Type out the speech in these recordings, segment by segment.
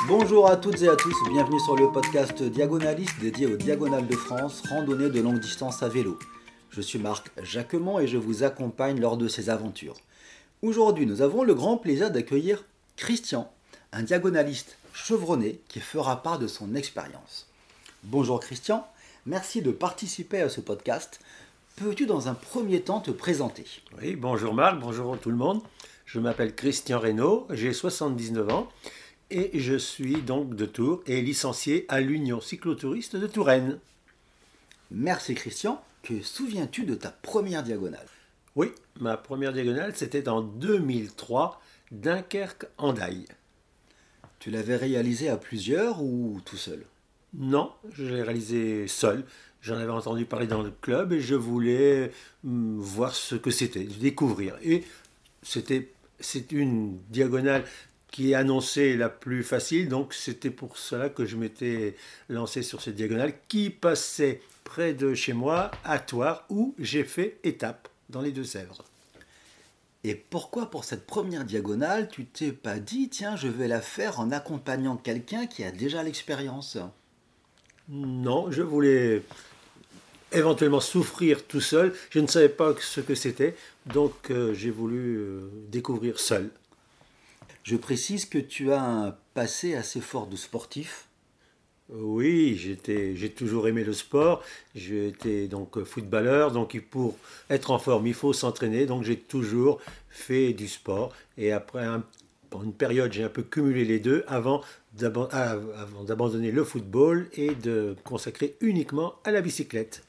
Bonjour à toutes et à tous, bienvenue sur le podcast Diagonaliste dédié aux Diagonales de France, randonnée de longue distance à vélo. Je suis Marc Jacquemont et je vous accompagne lors de ces aventures. Aujourd'hui, nous avons le grand plaisir d'accueillir Christian, un diagonaliste chevronné qui fera part de son expérience. Bonjour Christian, merci de participer à ce podcast. Peux-tu dans un premier temps te présenter ? Oui, bonjour Marc, bonjour tout le monde. Je m'appelle Christian Reynaud, j'ai 79 ans et je suis donc de Tours et licencié à l'Union cyclotouriste de Touraine. Merci Christian, que souviens-tu de ta première diagonale ? Oui, ma première diagonale c'était en 2003, Dunkerque-Hendaye. Tu l'avais réalisée à plusieurs ou tout seul ? Non, je l'ai réalisé seul. J'en avais entendu parler dans le club et je voulais voir ce que c'était, découvrir. Et c'est une diagonale qui est annoncée la plus facile, donc c'était pour cela que je m'étais lancé sur cette diagonale qui passait près de chez moi, à Thouars, où j'ai fait étape dans les Deux-Sèvres. Et pourquoi pour cette première diagonale, tu t'es pas dit, tiens, je vais la faire en accompagnant quelqu'un qui a déjà l'expérience ? Non, je voulais éventuellement souffrir tout seul. Je ne savais pas ce que c'était, donc j'ai voulu découvrir seul. Je précise que tu as un passé assez fort de sportif. Oui, j'ai toujours aimé le sport. J'ai été donc footballeur, donc pour être en forme, il faut s'entraîner. Donc j'ai toujours fait du sport. Et après, pendant une période, j'ai un peu cumulé les deux avant d'abandonner le football et de consacrer uniquement à la bicyclette.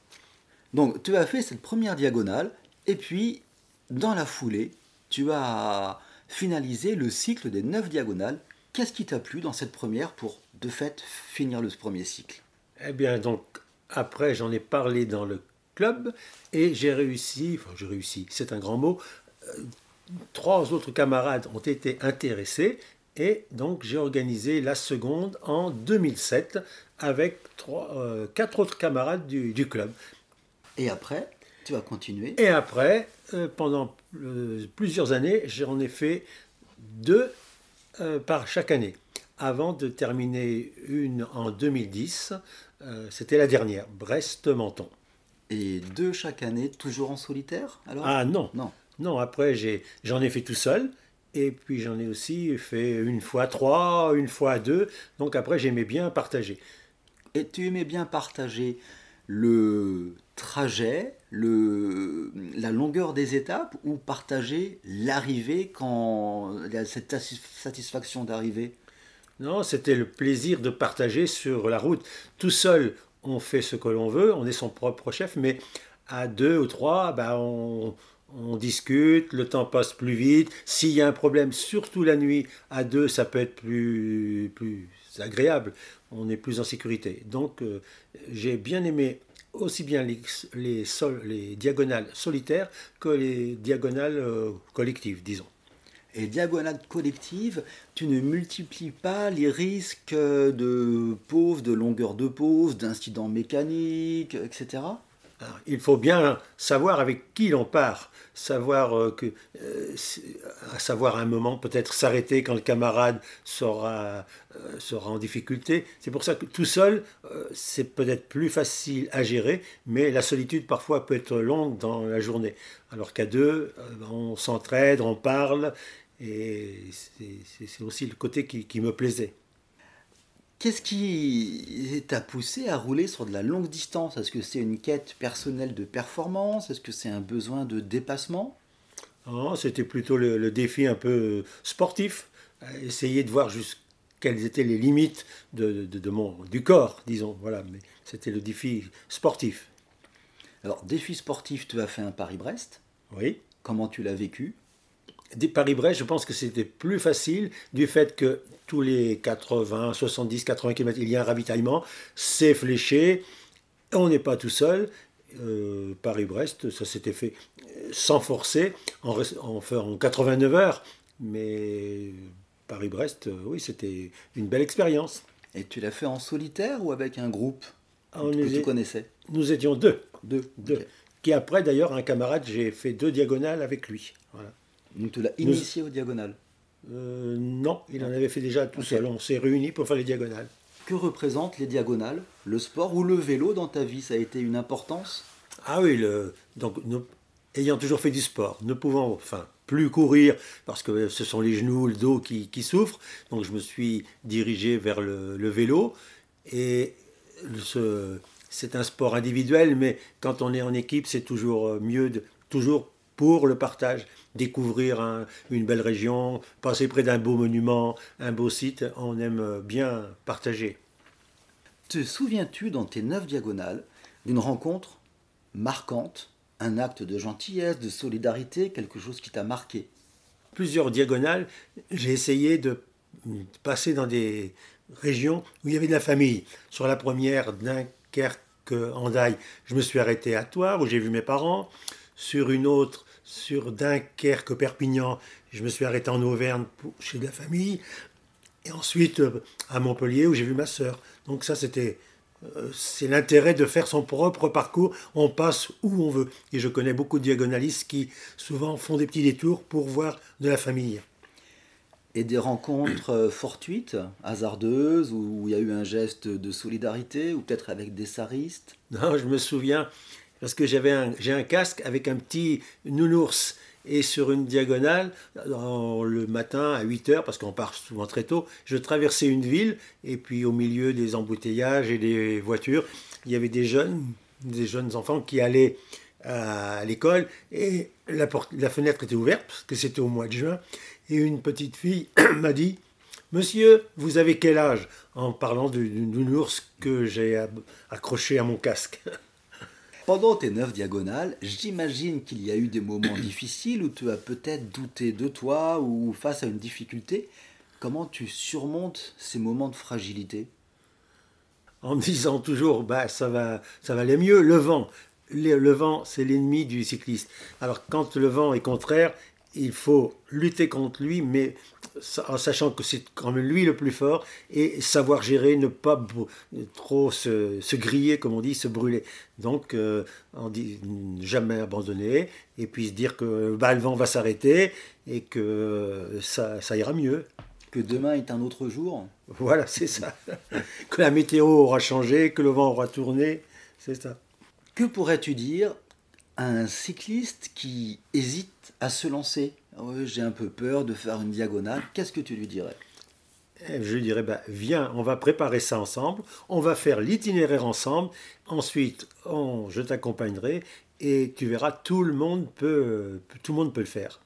Donc tu as fait cette première diagonale et puis dans la foulée, tu as finalisé le cycle des 9 diagonales. Qu'est-ce qui t'a plu dans cette première pour de fait finir le premier cycle ? Eh bien, donc après, j'en ai parlé dans le club et j'ai réussi, c'est un grand mot, 3 autres camarades ont été intéressés et donc j'ai organisé la seconde en 2007 avec 4 autres camarades du club. Et après, tu as continué ? Et après, pendant plusieurs années, j'en ai fait 2 par chaque année. Avant de terminer une en 2010, c'était la dernière, Brest-Menton. Et 2 chaque année, toujours en solitaire alors ? Ah non, Non. non, après j'en ai fait tout seul. Et puis j'en ai aussi fait une fois 3, une fois 2. Donc après j'aimais bien partager. Et tu aimais bien partager le trajet, la longueur des étapes ou partager l'arrivée quand il y a cette satisfaction d'arriver ? Non, c'était le plaisir de partager sur la route. Tout seul, on fait ce que l'on veut, on est son propre chef, mais à 2 ou 3, on discute, le temps passe plus vite. S'il y a un problème, surtout la nuit, à 2, ça peut être plus agréable. On est plus en sécurité. Donc, j'ai bien aimé aussi bien les diagonales solitaires que les diagonales collectives, disons. Et diagonale collective, tu ne multiplies pas les risques de pause, de longueur de pause, d'incidents mécaniques, etc. Alors, il faut bien savoir avec qui l'on part, savoir à un moment peut-être s'arrêter quand le camarade sera en difficulté. C'est pour ça que tout seul, c'est peut-être plus facile à gérer, mais la solitude parfois peut être longue dans la journée. Alors qu'à 2, on s'entraide, on parle, et c'est aussi le côté qui me plaisait. Qu'est-ce qui t'a poussé à rouler sur de la longue distance ? Est-ce que c'est une quête personnelle de performance ? Est-ce que c'est un besoin de dépassement ? Non, c'était plutôt le défi un peu sportif, essayer de voir quelles étaient les limites du corps, disons. Voilà, mais c'était le défi sportif. Alors, défi sportif, tu as fait un Paris-Brest. Oui. Comment tu l'as vécu ? Des Paris-Brest, je pense que c'était plus facile du fait que tous les 80, 70, 80 km, il y a un ravitaillement, c'est fléché, on n'est pas tout seul. Paris-Brest, ça s'était fait sans forcer, en 89 heures, mais Paris-Brest, oui, c'était une belle expérience. Et tu l'as fait en solitaire ou avec un groupe que Nous tu connaissais ? Nous étions deux. Deux. Okay. Qui après, d'ailleurs, un camarade, j'ai fait 2 diagonales avec lui. Voilà. Donc tu l'as initié aux diagonales ? Non, il en avait fait déjà tout seul. On s'est réunis pour faire les diagonales. Que représentent les diagonales? Le sport ou le vélo dans ta vie, ça a été une importance? Ah oui, donc ayant toujours fait du sport, ne pouvant enfin plus courir parce que ce sont les genoux, le dos qui souffrent, donc je me suis dirigé vers le vélo. Et c'est un sport individuel, mais quand on est en équipe, c'est toujours mieux, toujours pour le partage, découvrir une belle région, passer près d'un beau monument, un beau site, on aime bien partager. Te souviens-tu dans tes 9 diagonales d'une rencontre marquante, un acte de gentillesse, de solidarité, quelque chose qui t'a marqué? Plusieurs diagonales, j'ai essayé de passer dans des régions où il y avait de la famille. Sur la première, Dunkerque-Hendaye, je me suis arrêté à Thouars, où j'ai vu mes parents. Sur une autre, sur Dunkerque-Perpignan, je me suis arrêté en Auvergne chez de la famille. Et ensuite, à Montpellier, où j'ai vu ma sœur. Donc ça, c'est l'intérêt de faire son propre parcours. On passe où on veut. Et je connais beaucoup de diagonalistes qui, souvent, font des petits détours pour voir de la famille. Et des rencontres fortuites, hasardeuses, où il y a eu un geste de solidarité, ou peut-être avec des saristes? Non, je me souviens, parce que j'ai un casque avec un petit nounours. Et sur une diagonale, le matin à 8 heures, parce qu'on part souvent très tôt, je traversais une ville, et puis au milieu des embouteillages et des voitures, il y avait des jeunes enfants qui allaient à l'école, et la fenêtre était ouverte, parce que c'était au mois de juin, et une petite fille m'a dit « Monsieur, vous avez quel âge ?» en parlant d'une ours que j'ai accroché à mon casque. Pendant tes 9 diagonales, j'imagine qu'il y a eu des moments difficiles où tu as peut-être douté de toi ou face à une difficulté. Comment tu surmontes ces moments de fragilité? En me disant toujours, bah, ça va aller mieux, le vent. Le vent, c'est l'ennemi du cycliste. Alors quand le vent est contraire, il faut lutter contre lui, mais en sachant que c'est quand même lui le plus fort, et savoir gérer, ne pas trop se griller, comme on dit, se brûler. Donc, on dit jamais abandonner, et puis se dire que bah, le vent va s'arrêter, et que ça ira mieux. Que demain est un autre jour? Voilà, c'est ça. Que la météo aura changé, que le vent aura tourné, c'est ça. Que pourrais-tu dire à un cycliste qui hésite à se lancer? Ouais, j'ai un peu peur de faire une diagonale. Qu'est-ce que tu lui dirais? Je lui dirais, bah, viens, on va préparer ça ensemble, on va faire l'itinéraire ensemble, ensuite je t'accompagnerai et tu verras, tout le monde peut le faire.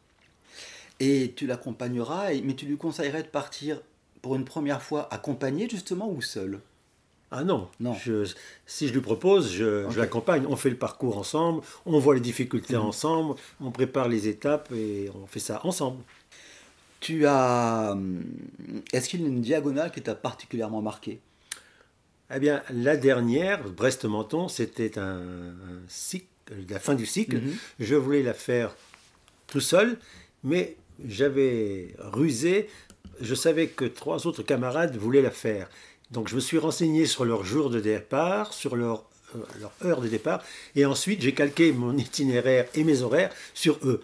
Et tu l'accompagneras, mais tu lui conseillerais de partir pour une première fois accompagné justement ou seul? Ah non, Non. Si je lui propose, Ok. je l'accompagne, on fait le parcours ensemble, on voit les difficultés ensemble, on prépare les étapes et on fait ça ensemble. Tu as. Est-ce qu'il y a une diagonale qui t'a particulièrement marqué? Eh bien, la dernière, Brest-Menton, c'était cycle, la fin du cycle. Mhm. Je voulais la faire tout seul, mais j'avais rusé. Je savais que 3 autres camarades voulaient la faire. Donc, je me suis renseigné sur leur jour de départ, sur leur heure de départ, et ensuite, j'ai calqué mon itinéraire et mes horaires sur eux.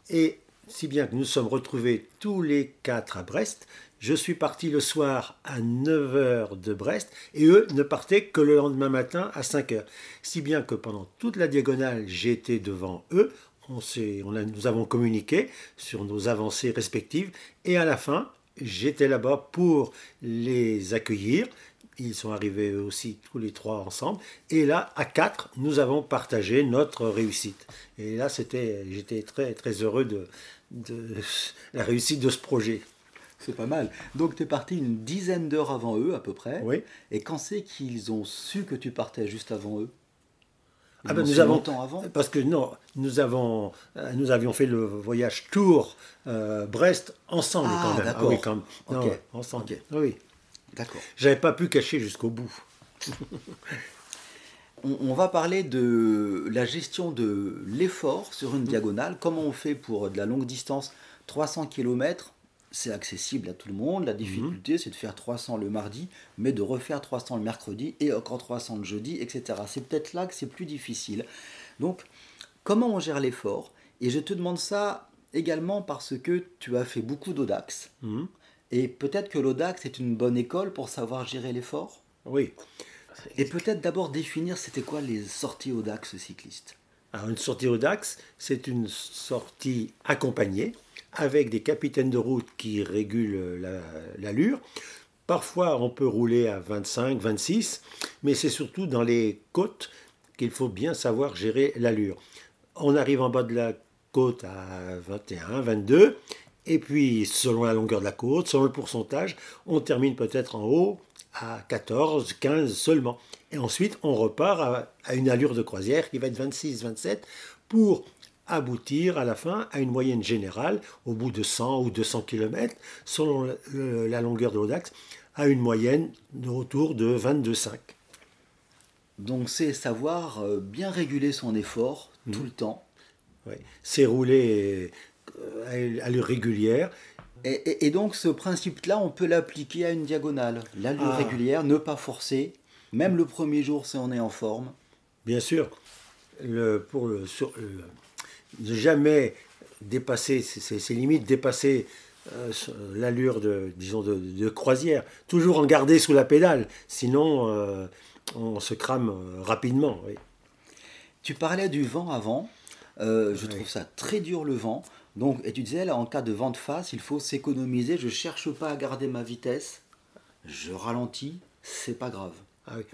Et si bien que nous sommes retrouvés tous les 4 à Brest, je suis parti le soir à 9 heures de Brest et eux ne partaient que le lendemain matin à 5 heures. Si bien que pendant toute la diagonale, j'étais devant eux, nous avons communiqué sur nos avancées respectives et à la fin, j'étais là-bas pour les accueillir. Ils sont arrivés eux aussi tous les 3 ensemble. Et là, à 4, nous avons partagé notre réussite. Et là, j'étais très, très heureux de la réussite de ce projet. C'est pas mal. Donc tu es parti une dizaine d'heures avant eux à peu près. Oui. Et quand c'est qu'ils ont su que tu partais juste avant eux? Ils Ah ben l'ont nous su avons, longtemps avant? parce que non, nous avions fait le voyage Tours Brest ensemble Ah, quand même. d'accord. Ah oui, quand même. Non, Ok. ouais, ensemble. Ok. Oui. D'accord. J'avais pas pu cacher jusqu'au bout. On va parler de la gestion de l'effort sur une diagonale. Comment on fait pour de la longue distance? 300 km, c'est accessible à tout le monde. La difficulté, c'est de faire 300 le mardi, mais de refaire 300 le mercredi et encore 300 le jeudi, etc. C'est peut-être là que c'est plus difficile. Donc, comment on gère l'effort? Et je te demande ça également parce que tu as fait beaucoup d'Audax. Mhm. Et peut-être que l'Audax est une bonne école pour savoir gérer l'effort. Oui. Et peut-être d'abord définir c'était quoi les sorties Audax cyclistes. Alors, une sortie Audax, c'est une sortie accompagnée avec des capitaines de route qui régulent l'allure. Parfois, on peut rouler à 25, 26, mais c'est surtout dans les côtes qu'il faut bien savoir gérer l'allure. On arrive en bas de la côte à 21, 22, et puis selon la longueur de la côte, selon le pourcentage, on termine peut-être en haut à 14, 15 seulement. Et ensuite, on repart à une allure de croisière qui va être 26, 27 pour aboutir à la fin à une moyenne générale, au bout de 100 ou 200 km, selon la longueur de l'Audax, à une moyenne de autour de 22,5. Donc c'est savoir bien réguler son effort tout le temps. Ouais. C'est rouler à allure régulière. Et donc ce principe-là, on peut l'appliquer à une diagonale. L'allure régulière, ne pas forcer, même le premier jour si on est en forme. Bien sûr, ne jamais dépasser ses limites, dépasser l'allure de croisière, toujours en garder sous la pédale, sinon on se crame rapidement. Oui. Tu parlais du vent avant, je trouve ça très dur le vent. Donc, et tu disais là, en cas de vent de face, il faut s'économiser. Je ne cherche pas à garder ma vitesse, je ralentis, c'est pas grave. Ah oui.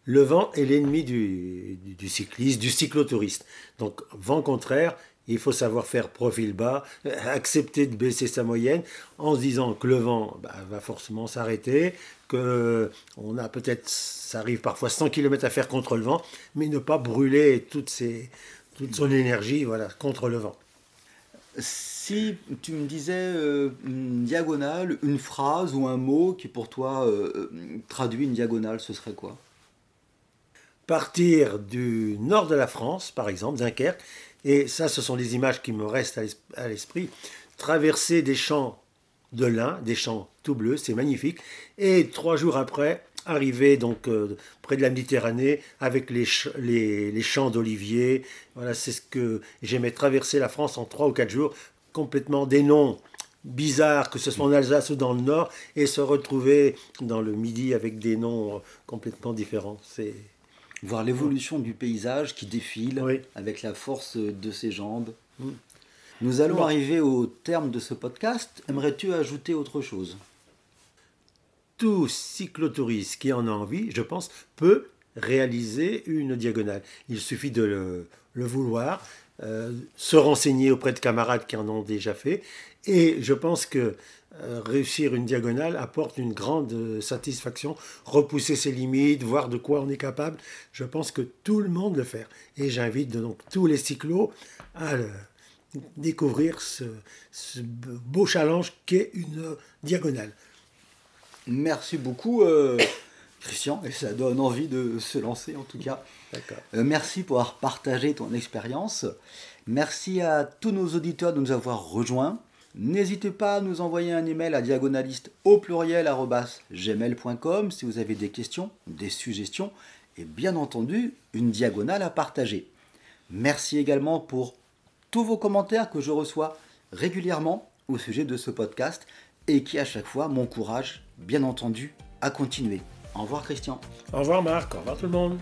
Le vent est l'ennemi du cycliste, du cyclotouriste. Donc, vent contraire, il faut savoir faire profil bas, accepter de baisser sa moyenne en se disant que le vent va forcément s'arrêter, qu'on a peut-être, ça arrive parfois 100 km à faire contre le vent, mais ne pas brûler toute son énergie contre le vent. Si tu me disais une diagonale, une phrase ou un mot qui pour toi traduit une diagonale, ce serait quoi? Partir du nord de la France, par exemple, Dunkerque, et ça, ce sont des images qui me restent à l'esprit, traverser des champs de lin, des champs tout bleus, c'est magnifique, et 3 jours après, arriver donc près de la Méditerranée avec les champs d'oliviers. Voilà, c'est ce que j'aimais, traverser la France en 3 ou 4 jours, complètement des noms bizarres, que ce soit en Alsace ou dans le Nord, et se retrouver dans le Midi avec des noms complètement différents. C'est voir l'évolution du paysage qui défile oui. avec la force de ses jambes. Nous allons arriver au terme de ce podcast. Aimerais-tu ajouter autre chose? Tout cyclotouriste qui en a envie, je pense, peut réaliser une diagonale. Il suffit de le vouloir, se renseigner auprès de camarades qui en ont déjà fait. Et je pense que réussir une diagonale apporte une grande satisfaction, repousser ses limites, voir de quoi on est capable. Je pense que tout le monde le fait. Et j'invite donc tous les cyclos à découvrir ce beau challenge qu'est une diagonale. Merci beaucoup Christian, et ça donne envie de se lancer en tout cas. D'accord. Merci pour avoir partagé ton expérience. Merci à tous nos auditeurs de nous avoir rejoints. N'hésitez pas à nous envoyer un email à diagonaliste@gmail.com si vous avez des questions, des suggestions et bien entendu une diagonale à partager. Merci également pour tous vos commentaires que je reçois régulièrement au sujet de ce podcast et qui à chaque fois m'encouragent bien entendu à continuer. Au revoir Christian. Au revoir Marc, au revoir tout le monde.